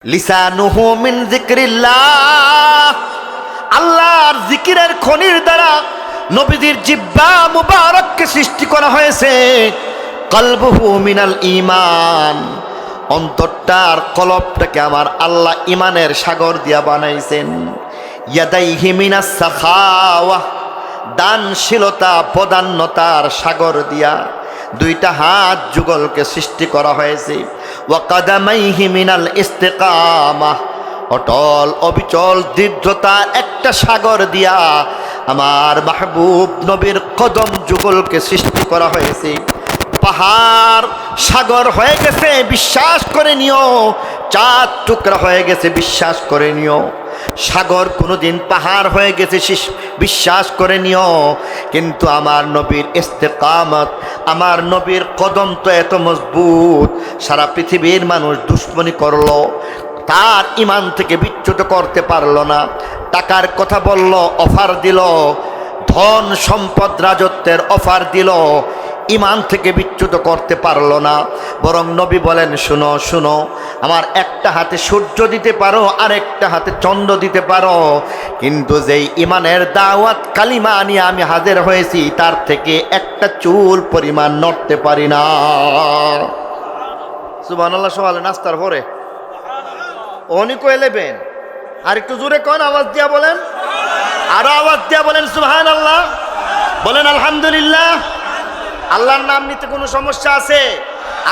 লিসানুহু মিন যিকরিল্লাহ, আল্লাহর জিকিরের খনির দ্বারা নবীজির জিহ্বা মুবারককে সৃষ্টি করা হয়েছে। কলবুহু মিনাল ঈমান, অন্তরটার কলবটাকে আমার আল্লাহ ইমানের সাগর দিয়া বানাইছেন। ইয়াদাইহি মিনাস সাখাওয়া, দানশীলতা প্রদান্যতার সাগর দিয়া দুইটা হাত যুগলকে সৃষ্টি করা হয়েছে। ওয়া কাদামাইহি মিনাল ইস্তিকামা, অটল অবিচল দৃঢ়তা একটা সাগর দিয়া আমার মাহবুব নবীর কদম যুগলকে সৃষ্টি করা হয়েছে। পাহাড় সাগর হয়ে গেছে বিশ্বাস করে নিও, চাঁদ টুকরা হয়ে গেছে বিশ্বাস করে নিও, সাগর কোনোদিন পাহাড় হয়ে গেছে বিশ্বাস করে নিও। কিন্তু আমার নবীর ইস্তেকামত, আমার নবীর কদম তো এত মজবুত, সারা পৃথিবীর মানুষ দুশ্মনী করলো, তার ইমান থেকে বিচ্যুত করতে পারলো না। টাকার কথা বলল, অফার দিল, ধন সম্পদ রাজত্বের অফার দিল, ইমান থেকে বিচ্যুত করতে পারলো না। বরং নবী বলেন, শুনো শুনো, আমার একটা হাতে সূর্য দিতে পারো, আরেকটা হাতে চন্দ্র দিতে পারো, কিন্তু যেই ইমানের দাওয়াত কালিমা নিয়ে আমি হাজির হয়েছি তার থেকে একটা চুল পরিমাণ নড়তে পারি না। সুবহানাল্লাহ। সকালে নাস্তার পরে অনি কইলেবেন, আর একটু জোরে কোন আওয়াজ দিয়া বলেন, আরো আওয়াজ দিয়া বলেন সুবহানাল্লাহ, বলেন আলহামদুলিল্লাহ। আল্লাহর নাম নিতে কোনো সমস্যা আছে?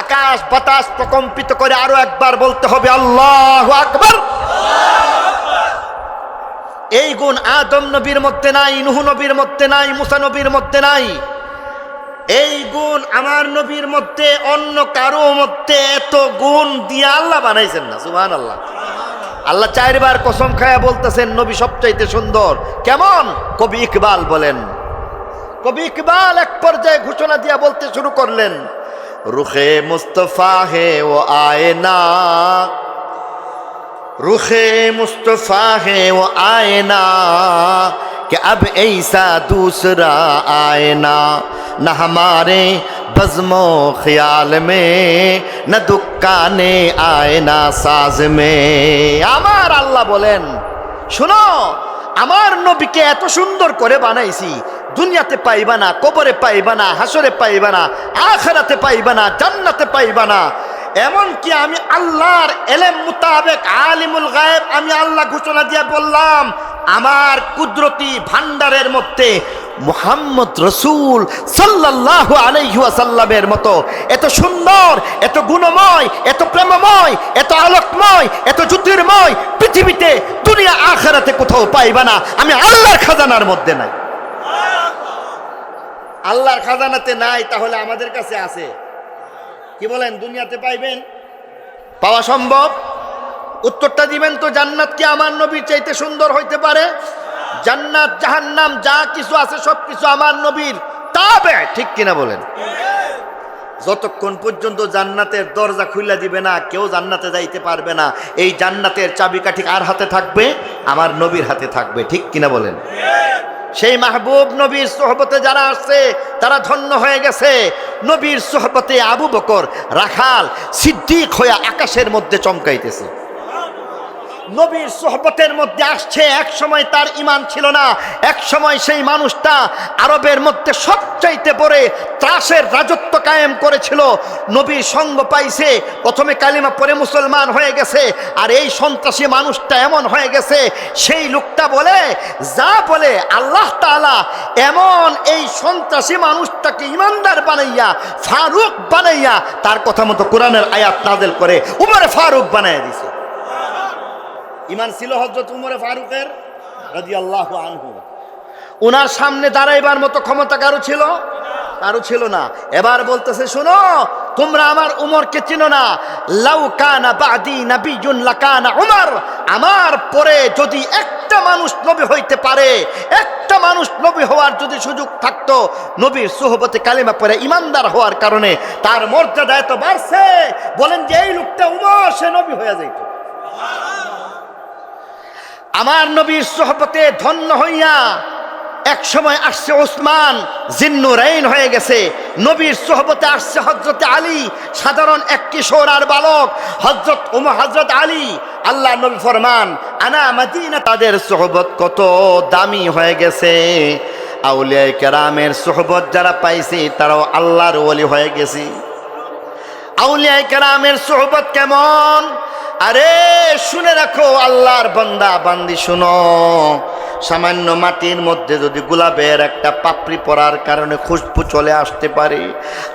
আকাশ বাতাস প্রকম্পিত করে আরো একবার বলতে হবে আল্লাহু আকবার। এই গুণ আদম নবীর মধ্যে নাই, নূহ নবীর মধ্যে নাই, মুসা নবীর মধ্যে নাই। এই গুণ আমার নবীর মধ্যে অন্য কারো মধ্যে এত গুণ দিয়ে আল্লাহ বানাইছেন না। সুবহানাল্লাহ। আল্লাহ চারবার কসম খায়া বলতেছেন নবী সবচাইতে সুন্দর। কেমন? কবি ইকবাল বলেন, কবি ইকবাল এক পর্যায়ে ঘোষণা দিয়া বলতে শুরু করলেন, রুখে মুস্তফা হে ও আয়না, রুখে মুস্তফা হে ও আয়না, कि अब ऐसा दूसरा आयना न हमारे बज़्मो ख्याल में न दुक्काने आयना साज में। আমার আল্লাহ বলেন, শুনো, আমার নবীকে এত সুন্দর করে বানাইছি, দুনিয়াতে পাইবা না, কবরে পাইবা না, হাসরে পাইবা না, আখিরাতে পাইবা না, জান্নাতে পাইবা না। এমনকি আমি আল্লাহর ইলম মোতাবেক আলিমুল গায়েব আমি আল্লাহ ঘোষণা দিয়ে বললাম, আমার কুদরতি ভান্ডারের মধ্যে মুহাম্মদ রসুল সাল্লাল্লাহু আলাইহি ওয়াসাল্লামের মতো এত সুন্দর, এত গুণময়, এত প্রেমময়, এত আলোকময়, এত জ্যোতির্ময় পৃথিবীতে দুনিয়া আখিরাতে কোথাও পাইবা না। আমি আল্লাহর খাজানার মধ্যে নাই। আল্লাহর খাজানাতে নাই, তাহলে আমাদের কাছে আছে। কি বলেন? দুনিয়াতে পাইবেন? পাওয়া সম্ভব? উত্তরটা দিবেন তো। জান্নাত কি আমার নবীর চাইতে সুন্দর হইতে পারে? জান্নাত জাহান্নাম যা কিছু আছে সব কিছু আমার নবীর তাবে, ঠিক কিনা বলেন? যতক্ষণ পর্যন্ত জান্নাতের দরজা খুলে দিবে না, কেউ জান্নাতে যাইতে পারবে না। এই জান্নাতের চাবিকাঠি কার হাতে থাকবে? আমার নবীর হাতে থাকবে, ঠিক কিনা বলেন? সেই মাহবুব নবীর সোহবতে যারা আসছে তারা ধন্য হয়ে গেছে। নবীর সোহবতে আবু বকর রাখাল সিদ্দিক হয়ে আকাশের মধ্যে চমকাইতেছে। নবীর সোহবতের মধ্যে আসছে, এক সময় তার ঈমান ছিল না, এক সময় সেই মানুষটা আরবের মধ্যে সবচাইতে বড় ত্রাসের রাজত্ব কায়েম করেছিল। নবীর সঙ্গ পাইছে, প্রথমে কালিমা পড়ে মুসলমান হয়ে গেছে। আর এই সন্ত্রাসী মানুষটা এমন হয়ে গেছে, সেই লোকটা বলে, যা বলে আল্লাহ তাআলা এমন এই সন্ত্রাসী মানুষটাকে ইমানদার বানাইয়া, ফারুক বানাইয়া, তার কথা মতো কোরআনের আয়াত নাযিল করে উমরে ফারুক বানাইয়া দিছে। ঈমান ছিল হযরত উমরে ফারুকের রাদিয়াল্লাহু আনহু। ওনার সামনে দাঁড়াইবার মতো ক্ষমতা কারো ছিল? কারো ছিল না। এবার বলতেছে, শোনো, তোমরা আমার উমরকে চিনো না। লাউ কানা বাদি নাবিয়্যুন লাকানা উমর, আমার পরে যদি একটা মানুষ নবী হইতে পারে, একটা মানুষ নবী হওয়ার যদি সুযোগ থাকতো, নবীর সুহবতে কালিমা পড়ে ইমানদার হওয়ার কারণে তার মর্যাদা এত বাড়ছে, বলেন যে এই লোকটা উমর, সে নবী হয়ে যাইত। আমার নবীর সোহবতে ধন্য হইয়া এক সময় আসছে ওসমান জিন্নুরাইন হয়ে গেছে, নবীর সোহবতে আসছে হযরত আলী সাধারণ এক কিশোর আর বালক, হযরত আলী আল্লাহ নবী ফরমান আনা মদিনা, তাদের সোহবত কত দামি হয়ে গেছে। আউলিয়া কেরামের সোহবত যারা পাইছে তারাও আল্লাহর ওলি হয়ে গেছে। আউলিয়া কেরামের সোহবত কেমন? আরে শুনে রাখো আল্লাহর বান্দা বান্দি, শুনো, সামান্য মাটির মধ্যে যদি গোলাপের একটা পাপড়ি পড়ার কারণে খুশবু চলে আসতে পারে,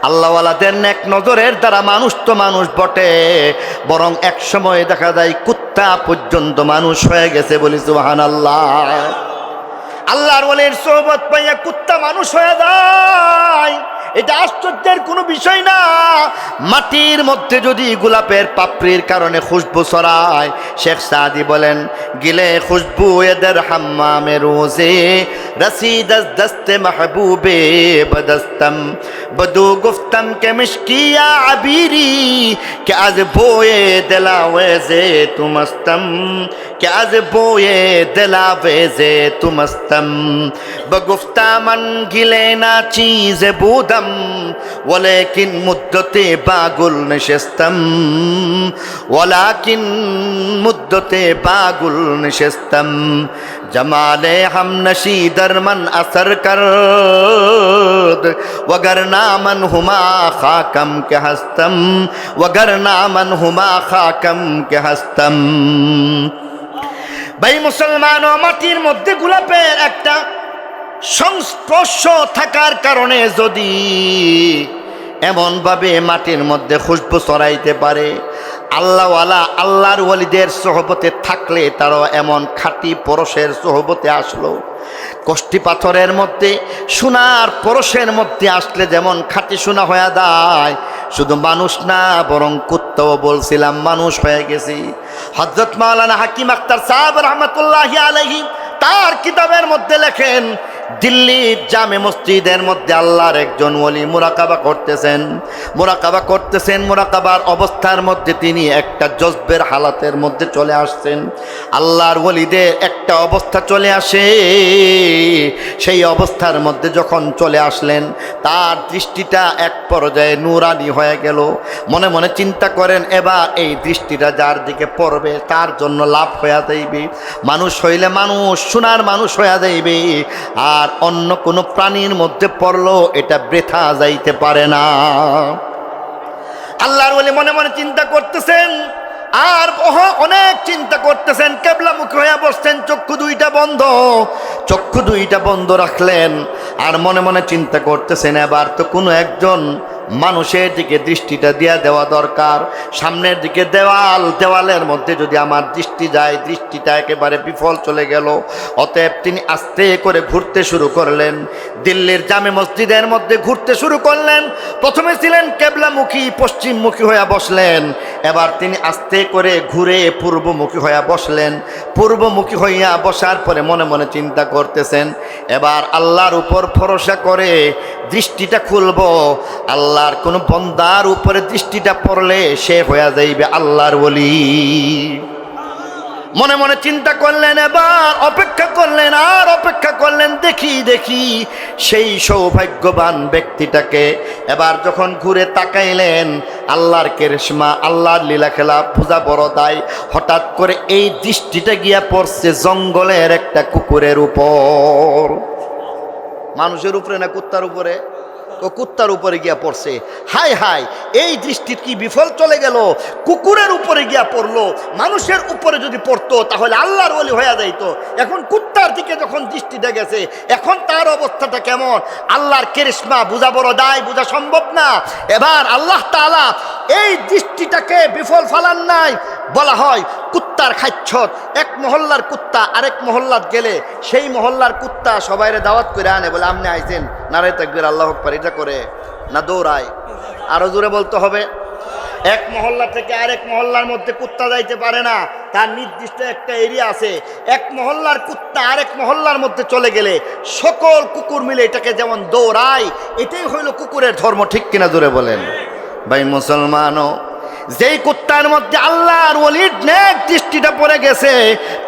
আল্লাহওয়ালাদের নেক নজরের দ্বারা মানুষ তো মানুষ বটে, বরং এক সময় দেখা যায় কুত্তা পর্যন্ত মানুষ হয়ে গেছে। বলি সুবহানাল্লাহ। আল্লাহর ওলির সোহবত পাইয়া কুত্তা মানুষ হয়ে যায়, এটা আশ্চর্যের কোনো বিষয় না। মাটির মধ্যে যদি গোলাপের পাপড়ির কারণে খুশবু ছড়ায়, শেখ সাদি বলেন গিলে খুশবু এদের হাম্মামে রোজে রসিদ দস্তে মাহবুবে বদস্তম বদু গুফতম কে মিশকিয়া আবিরি কে আজ बोए दिलावेजे तुमस्तम के आज बोए दिलावेजे तुमस्तम बगुफ्ता मन गिले ना चीज बूदम वलेकिन मुद्दते बागुल नशस्तम वलाकिन मुद्दते बागुल नशस्तम जमाले हम नशी दरमन असर कर वगर नामन हुमा खाकम के हस्तम वगर नामन हुमा खाकम के हस्तम। भाई मुसलमान माटिर मध्य गोलापेर একটা সংস্পর্শ থাকার কারণে যদি এমন ভাবে মাটির মধ্যে খুশবু ছড়াইতে পারে, আল্লাহওয়ালা আল্লাহর ওলিদের সোহবতে থাকলে তারাও এমন খাঁটি পরশের সোহবতে আসলো। কষ্টি পাথরের মধ্যে সোনার পরশের মধ্যে আসলে যেমন খাঁটি সোনা হয়ে যায়, শুধু মানুষ না বরং কুত্তাও বলছিলাম মানুষ হয়ে গেছি। হযরত মাওলানা হাকিম আখতার সাহেব রহমতুল্লাহি আলাইহি তার কিতাবের মধ্যে লেখেন, দিল্লির জামে মসজিদের মধ্যে আল্লাহর একজন ওলি মুরাকাবা করতেছেন। মুরাকাবার অবস্থার মধ্যে তিনি একটা জজবের হালাতের মধ্যে চলে আসছেন। আল্লাহর ওলিদের একটা অবস্থা চলে আসে, সেই অবস্থার মধ্যে যখন চলে আসলেন তার দৃষ্টিটা এক পর্যায়ে নূরানি হয়ে গেল। মনে মনে চিন্তা করেন, এবার এই দৃষ্টিটা যার দিকে পড়বে তার জন্য লাভ হয়ে যাইবে, মানুষ হইলে মানুষ সোনার মানুষ হয়ে যাইবে, আর অন্য কোনো প্রাণীর মধ্যে পড়লো এটা বৃথা যাইতে পারে না। আল্লাহর ওলি মনে মনে চিন্তা করতেছেন, আর অনেক চিন্তা করতেছেন, কেবলামুখী হয়ে বসছেন, চক্ষু দুইটা বন্ধ রাখলেন, আর মনে মনে চিন্তা করতেছেন এবার তো কোনো একজন মানুষের দিকে দৃষ্টিটা দিয়া দেওয়া দরকার। সামনের দিকে দেওয়ালের মধ্যে যদি আমার দৃষ্টি যায়, দৃষ্টিটা একেবারে বিফল চলে গেল। অতএব তিনি আস্তে করে ঘুরতে শুরু করলেন, দিল্লির জামে মসজিদের মধ্যে ঘুরতে শুরু করলেন। প্রথমে ছিলেন কেবলামুখী, পশ্চিমমুখী হয়ে বসলেন, এবার তিনি আস্তে করে ঘুরে পূর্বমুখী হয়ে বসলেন। পূর্বমুখী হইয়া বসার পরে মনে মনে চিন্তা করতেছেন, এবার আল্লাহর উপর ভরসা করে দৃষ্টিটা খুলব, আল্লাহর কোন বন্দার উপরে দৃষ্টিটা পড়লে সে হয়ে যাইবে আল্লাহর ওলি। মনে মনে চিন্তা করলেন, এবার অপেক্ষা করলেন আর অপেক্ষা করলেন, দেখি সেই সৌভাগ্যবান ব্যক্তিটাকে। এবার যখন ঘুরে তাকাইলেন, আল্লাহর কেরেশমা, আল্লাহর লীলা খেলা পূজা বড় দায়। হঠাৎ করে এই দৃষ্টিটা গিয়া পড়ছে জঙ্গলের একটা কুকুরের উপর। মানুষের উপরে না কুত্তার উপরে? ও কুত্তার উপরে গিয়া পড়ছে। হায় হায়, এই দৃষ্টি কি বিফল চলে গেল, কুকুরের উপরে গিয়া পড়লো। মানুষের উপরে যদি পড়তো তাহলে আল্লাহর ওলি হয়ে যাইতো। এখন কুত্তার দিকে যখন দৃষ্টিটা গেছে, এখন তার অবস্থাটা কেমন? আল্লাহর কেরিশমা বোঝা বড় দায়, বোঝা সম্ভব না। এবার আল্লাহ তাআলা এই দৃষ্টিটাকে বিফল ফালান নাই। বলা হয় কুত্তার খাচ্ছত, এক মহল্লার কুত্তা আরেক মহল্লাত গেলে সেই মহল্লার কুত্তা সবাইরে দাওয়াত করে আনে, বলে আপনি আইছেন, নারায়ে তাকবীর, আল্লাহু আকবার, এটা করে না দৌড়ায়। আরো জোরে বলতে হবে। এক মহল্লা থেকে আরেক মহল্লার মধ্যে কুত্তা যাইতে পারে না, তার নির্দিষ্ট একটা এরিয়া আছে। এক মহল্লার কুত্তা আরেক মহল্লার মধ্যে চলে গেলে সকল কুকুর মিলে এটাকে যেমন দৌড়ায়, এটাই হইল কুকুরের ধর্ম। ঠিক কিনা জোরে বলেন? ভাই মুসলমানও, যেই কুত্তার মধ্যে আল্লাহর ওলির নেক দৃষ্টিটা পড়ে গেছে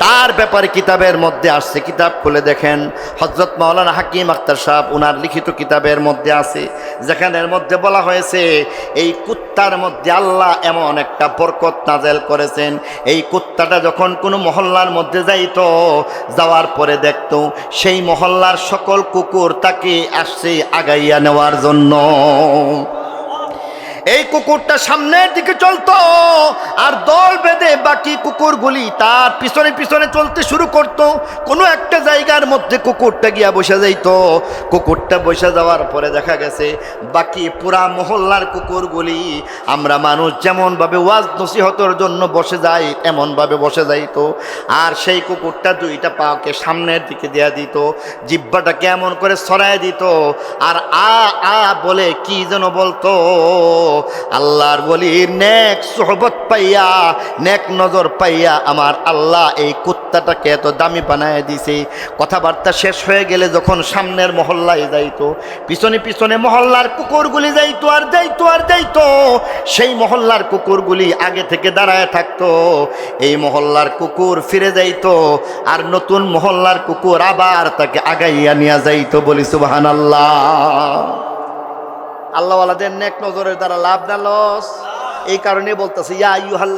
তার ব্যাপারে কিতাবের মধ্যে আসছে। কিতাব খুলে দেখেন, হযরত মাওলানা হাকিম আখতার সাহেব ওনার লিখিত কিতাবের মধ্যে আছে, যেখানের মধ্যে বলা হয়েছে এই কুত্তার মধ্যে আল্লাহ এমন একটা বরকত নাযিল করেছেন। এই কুত্তাটা যখন কোনো মহল্লার মধ্যে যাইতো, যাওয়ার পরে দেখতো সেই মহল্লার সকল কুকুর তাকে আসছে আগাইয়া নেওয়ার জন্য। এই কুকুরটা সামনের দিকে চলতো আর দল বেঁধে বাকি কুকুরগুলি তার পিছনে পিছনে চলতে শুরু করত। কোনো একটা জায়গার মধ্যে কুকুরটা গিয়া বসে যাইত। কুকুরটা বসে যাওয়ার পরে দেখা গেছে বাকি পুরা মহল্লার কুকুরগুলি, আমরা মানুষ যেমনভাবে ওয়াজ নসিহতের জন্য বসে যাই এমনভাবে বসে যাইত। আর সেই কুকুরটা দুইটা পাকে সামনের দিকে দেয়া দিত, জিহ্বাটা কেমন করে ছড়ায় দিত, আর আ আ বলে কি যেন বলতো। আল্লাহর ওলির নেক সোহবত পাইয়া, নেক নজর পাইয়া আমার আল্লাহ এই কুত্তাটাকে এত দামি বানায় দিছে। কথাবার্তা শেষ হয়ে গেলে যখন সামনের মহল্লায় যাইতো, পিছনে পিছনে মহল্লার কুকুরগুলি যাইতো আর যাইতো আর যাইতো। সেই মহল্লার কুকুরগুলি আগে থেকে দাঁড়ায় থাকতো, এই মহল্লার কুকুর ফিরে যাইতো আর নতুন মহল্লার কুকুর আবার তাকে আগাইয়া নিয়ে যাইতো। বলি সুবহানাল্লাহ। আল্লাহওয়ালাদের নেক নজরের দ্বারা লাভ না লস? এই কারণে বলতেছে ইয়া আইয়ুহাল